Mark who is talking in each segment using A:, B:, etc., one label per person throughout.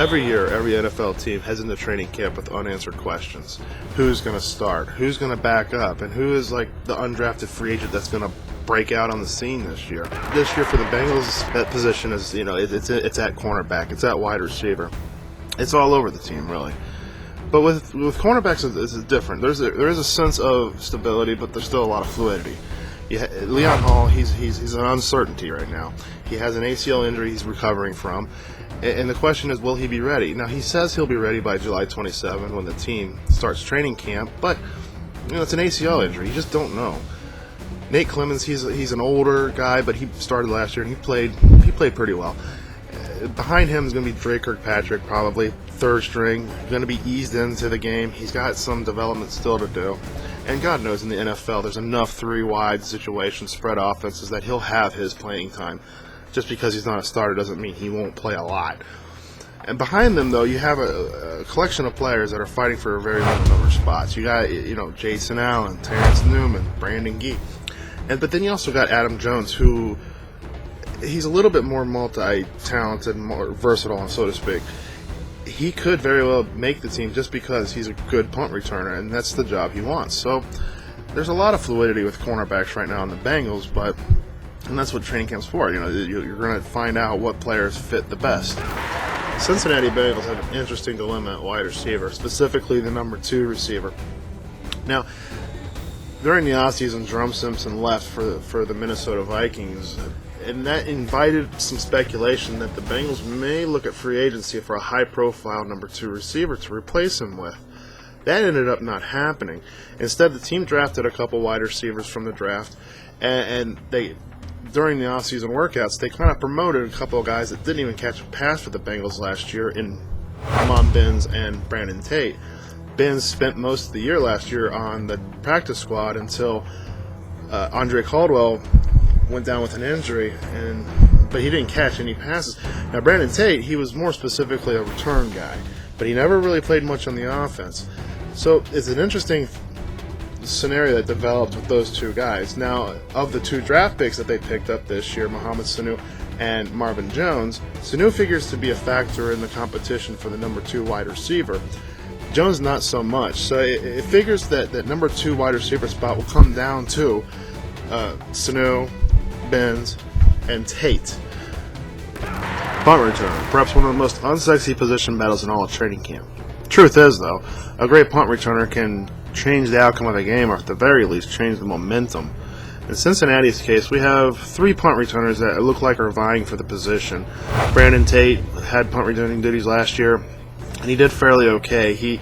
A: Every year, every NFL team heads into training camp with unanswered questions. Who's going to start? Who's going to back up? And who is like the undrafted free agent that's going to break out on the scene this year? This year for the Bengals, that position is, it's at cornerback. It's at wide receiver. It's all over the team, really. But with cornerbacks, it's different. There is a sense of stability, but there's still a lot of fluidity. Leon Hall, he's an uncertainty right now. He has an ACL injury he's recovering from. And the question is, will he be ready? Now, he says he'll be ready by July 27 when the team starts training camp, but it's an ACL injury. You just don't know. Nate Clemens, he's an older guy, but he started last year and he played pretty well. Behind him is going to be Drake Kirkpatrick, probably third string, going to be eased into the game. He's got some development still to do. And God knows in the NFL there's enough three-wide situations, spread offenses, that he'll have his playing time. Just because he's not a starter doesn't mean he won't play a lot. And behind them, though, you have a collection of players that are fighting for a very limited number of spots. You got, Jason Allen, Terrence Newman, Brandon Gee. But then you also got Adam Jones, who he's a little bit more multi-talented, more versatile, so to speak. He could very well make the team just because he's a good punt returner, and that's the job he wants. So there's a lot of fluidity with cornerbacks right now in the Bengals, and that's what training camp's for. You're going to find out what players fit the best. Cincinnati Bengals have an interesting dilemma at wide receiver, specifically the number 2 receiver. Now, during the offseason, Jerome Simpson left for the Minnesota Vikings, and that invited some speculation that the Bengals may look at free agency for a high-profile number 2 receiver to replace him with. That ended up not happening. Instead, the team drafted a couple wide receivers from the draft, and they, during the offseason workouts, they kind of promoted a couple of guys that didn't even catch a pass for the Bengals last year in Amon Benz and Brandon Tate. Benz spent most of the year last year on the practice squad until Andre Caldwell went down with an injury, but he didn't catch any passes. Now, Brandon Tate, he was more specifically a return guy, but he never really played much on the offense. So it's an interesting scenario that developed with those two guys. Now, of the 2 draft picks that they picked up this year, Mohamed Sanu and Marvin Jones, Sanu figures to be a factor in the competition for the number 2 wide receiver. Jones not so much. So it figures that number 2 wide receiver spot will come down to Sanu, Benz, and Tate. Punt returner, perhaps one of the most unsexy position battles in all of training camp. Truth is, though, a great punt returner can change the outcome of the game, or at the very least change the momentum. In Cincinnati's case, we have 3 punt returners that look like are vying for the position. Brandon Tate had punt returning duties last year, and he did fairly okay. He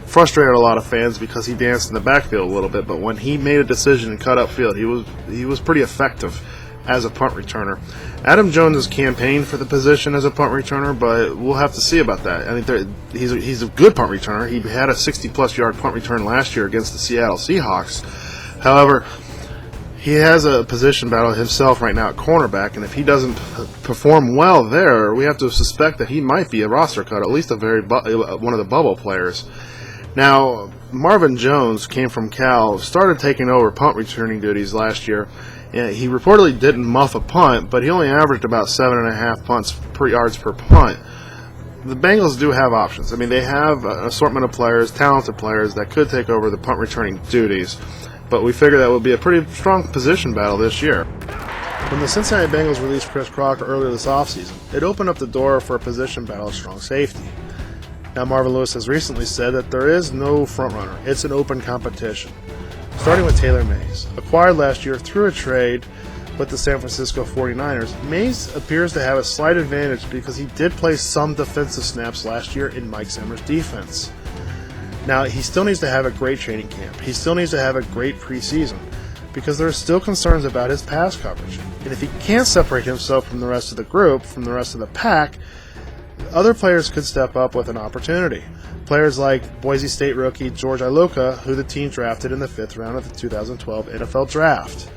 A: frustrated a lot of fans because he danced in the backfield a little bit, but when he made a decision and cut upfield, he was pretty effective as a punt returner. Adam Jones has campaigned for the position as a punt returner, but we'll have to see about that. I think he's a good punt returner. He had a 60-plus yard punt return last year against the Seattle Seahawks. However, he has a position battle himself right now at cornerback, and if he doesn't perform well there, we have to suspect that he might be a roster cut, at least one of the bubble players. Now, Marvin Jones came from Cal, started taking over punt returning duties last year. He reportedly didn't muff a punt, but he only averaged about 7.5 yards per punt. The Bengals do have options. I mean, they have an assortment of players, talented players, that could take over the punt returning duties, but we figure that will be a pretty strong position battle this year. When the Cincinnati Bengals released Chris Crocker earlier this offseason, it opened up the door for a position battle of strong safety. Now, Marvin Lewis has recently said that there is no frontrunner. It's an open competition. Starting with Taylor Mays. Acquired last year through a trade with the San Francisco 49ers, Mays appears to have a slight advantage because he did play some defensive snaps last year in Mike Zimmer's defense. Now, he still needs to have a great training camp. He still needs to have a great preseason because there are still concerns about his pass coverage. And if he can't separate himself from the rest of the group, from the rest of the pack, other players could step up with an opportunity. Players like Boise State rookie George Iloka, who the team drafted in the 5th round of the 2012 NFL Draft.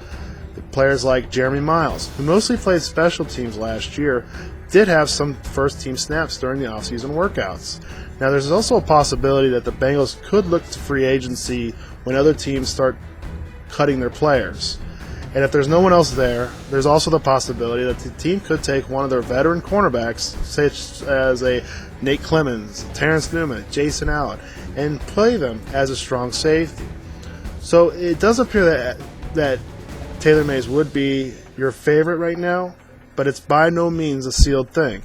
A: Players like Jeremy Miles, who mostly played special teams last year, did have some first-team snaps during the offseason workouts. Now, there's also a possibility that the Bengals could look to free agency when other teams start cutting their players. And if there's no one else there, there's also the possibility that the team could take one of their veteran cornerbacks, such as a Nate Clemens, Terrence Newman, Jason Allen, and play them as a strong safety. So it does appear that Taylor Mays would be your favorite right now, but it's by no means a sealed thing.